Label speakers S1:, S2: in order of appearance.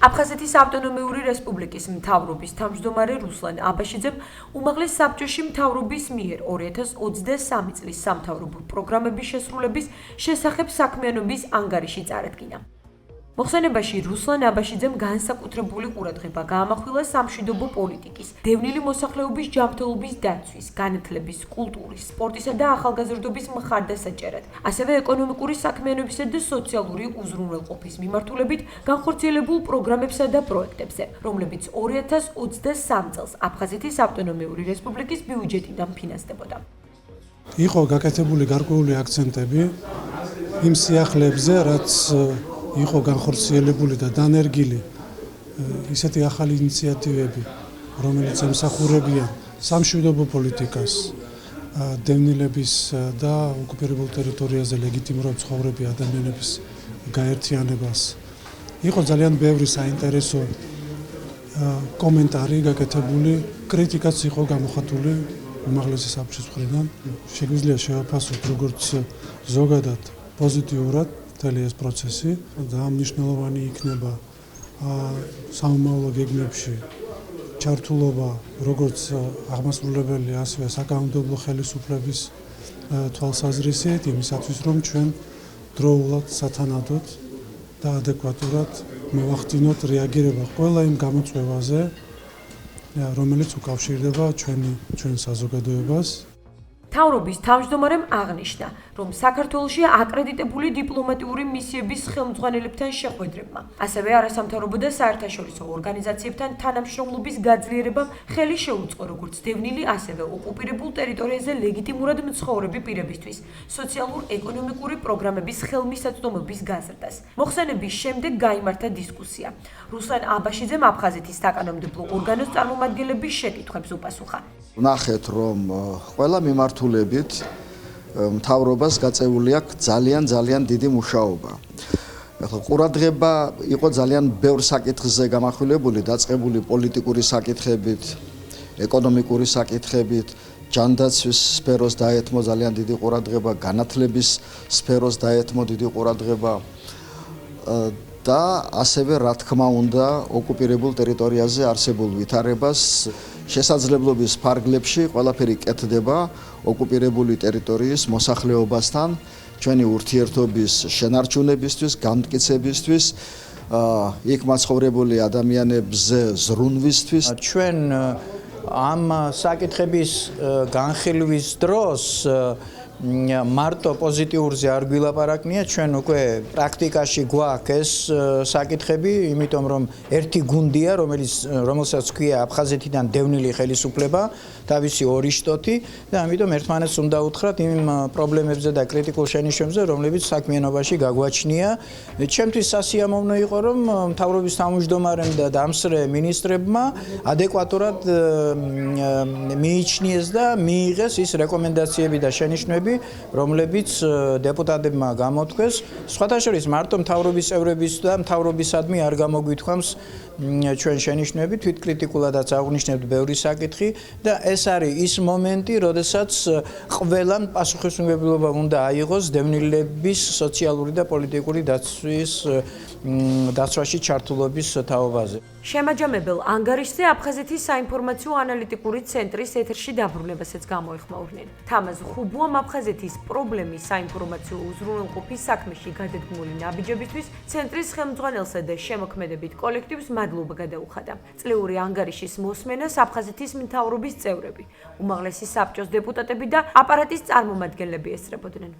S1: აფხაზეთის ავტონომიური რესპუბლიკის მთავრობის თავმჯდომარე რუსლან აბაშიძემ უმაღლეს საბჭოში მთავრობის მიერ 2023 წლის სამთავრობო პროგრამების შესრულების შესახებ საქმიანობის ანგარიში წარადგინა. მოხსენებაში რუსლან აბაშიძემ განსაკუთრებული ყურადღება გაამახვილა სამშვიდობო პოლიტიკის, დევნილი მოსახლეობის ჯანმრთელობის დაცვის, განათლების, კულტურის, სპორტისა და ახალგაზრდობის მხარდასაჭერად, ასევე ეკონომიკური საქმიანობისა და სოციალური უზრუნველყოფის მიმართულებით განხორციელებულ პროგრამებსა და პროექტებზე, რომლებიც 2023 წელს აფხაზეთის ავტონომიური რესპუბლიკის ბიუჯეტიდან ფინანსდებოდა.
S2: იყო გაკეთებული გარკვეული აქცენტები იმ სიახლეებზე, რაც იყო განხორციელებული და დანერგილი ისეთი ახალი ინიციატივები, რომელიც ემსახურებიან სამშვიდობო პოლიტიკას, დევნილების და ოკუპირებულ ტერიტორიაზე ლეგიტიმურად ცხოვრები ადამიანების გაერთიანებას. იყო ძალიან ბევრი საინტერესო კომენტარი გაკეთებული, კრიტიკაც იყო გამოხატული უმაღლესი საბჭოს მხრიდან. შეგვიძლია შევაფასოთ როგორც ზოგადად პოზიტიურად მთელი ეს პროცესი და მნიშვნელოვანი იქნება სამომავლო გეგმებში ჩართულობა როგორც აღმასრულებელი, ასევე საკანონმდებლო ხელისუფლების თვალსაზრისით იმისათვის, რომ ჩვენ დროულად, სათანადოდ და ადეკვატურად მოვახდინოთ რეაგირება ყველა იმ გამოწვევაზე, რომელიც უკავშირდება ჩვენ საზოგადოებას.
S1: მთავრობის თავმჯდომარემ აღნიშნა, რომ საქართველოში აკრედიტებული დიპლომატიური მისიების ხელმძღვანელებთან შეხვედრებმა, ასევე არასამთავრობო და საერთაშორისო ორგანიზაციებთან თანამშრომლობის გაძლიერებამ ხელი შეუწყო როგორც დევნილი, ასევე ოკუპირებულ ტერიტორიაზე ლეგიტიმურად მცხოვრები პირებისთვის სოციალურ-ეკონომიკური პროგრამების ხელმისაწვდომობის გაზრდას. მოხსენების შემდეგ გაიმართა დისკუსია. რუსლან აბაშიძემ აფხაზეთის საკანონმდებლო ორგანოს წარმომადგენლების შეკითხვებს უპასუხა.
S3: ვნახეთ, რომ ყველა მიმართულებით მთავრობას გაწეული აქვს ძალიან დიდი მუშაობა. ყურადღება იყო ძალიან ბევრ საკითხზე გამახვილებული, დაწყებული პოლიტიკური საკითხებით, ეკონომიკური საკითხებით, ჯანდაცვის სფეროს დაეთმო ძალიან დიდი ყურადღება, განათლების სფეროს დაეთმო დიდი ყურადღება და ასევე რა თქმა უნდა ოკუპირებულ ტერიტორიაზე არსებულ ვითარებას შესაძლებლობის ფარგლებში ყველაფერი კეთდება ოკუპირებული ტერიტორიის მოსახლეობასთან, ჩვენი ურთიერთობის შენარჩუნებისთვის, გამტკიცებისთვის, იქ მაცხოვრებული ადამიანებზე ზრუნვისთვის.
S4: ჩვენ ამ საკითხების განხილვის დროს მარტო პოზიტიურზე არ გვილაპარაკნია, ჩვენ უკვე პრაქტიკაში გვაქვს ეს საკითხები, იმიტომ რომ ერთი გუნდია, რომელსაც ქვია აფხაზეთიდან დევნილი ხელისუფლება, თავისი ორი შტოთი და ამიტომ ერთმანეთს უნდა უთხრათ იმ პრობლემებზე და კრიტიკულ შენიშვნებზე, რომლებიც საქმიანობაში გაგვაჩნია. ჩემთვის სასიამოვნო იყო, რომ მთავრობის თავმჯდომარემ და დამსწრე მინისტრებმა ადეკვატურად მიიჩნიეს და მიიღეს ის რეკომენდაციები და შენიშვნები, რომლებიც დეპუტატებმა გამოთქვეს. სხვათა შორის მარტო მთავრობის წევრების და მთავრობისადმი არ გამოგვითქვამს ჩვენ შენიშვნები, თვითკრიტიკულადაც აღვნიშნებთ ბევრი საკითხი და ეს არის ის მომენტი, როდესაც ყველამ პასუხისმგებლობა უნდა აიღოს დევნილების სოციალური და პოლიტიკური დაცვაში ჩართულობის თაობაზე.
S1: შემაჯამებელ ანგარიშზე აფხაზეთის საინფორმაციო ანალიტიკური ცენტრის ეთერში დაბრუნებასაც გამოეხმაურნენ. თამაზ ხუბუამ აფხაზეთის პრობლემის საინფორმაციო უზრუნველყოფის საქმეში გადადგმული ნაბიჯებისთვის ცენტრის ხელმძღვანელსა და შემოქმედებით კოლექტივს მადლობა გადაუხადა. წლიური ანგარიშის მოსმენას აფხაზეთის მთავრობის წევრები, უმაღლესი საბჭოს დეპუტატები და აპარატის წარმომადგენლები ესწრებოდნენ.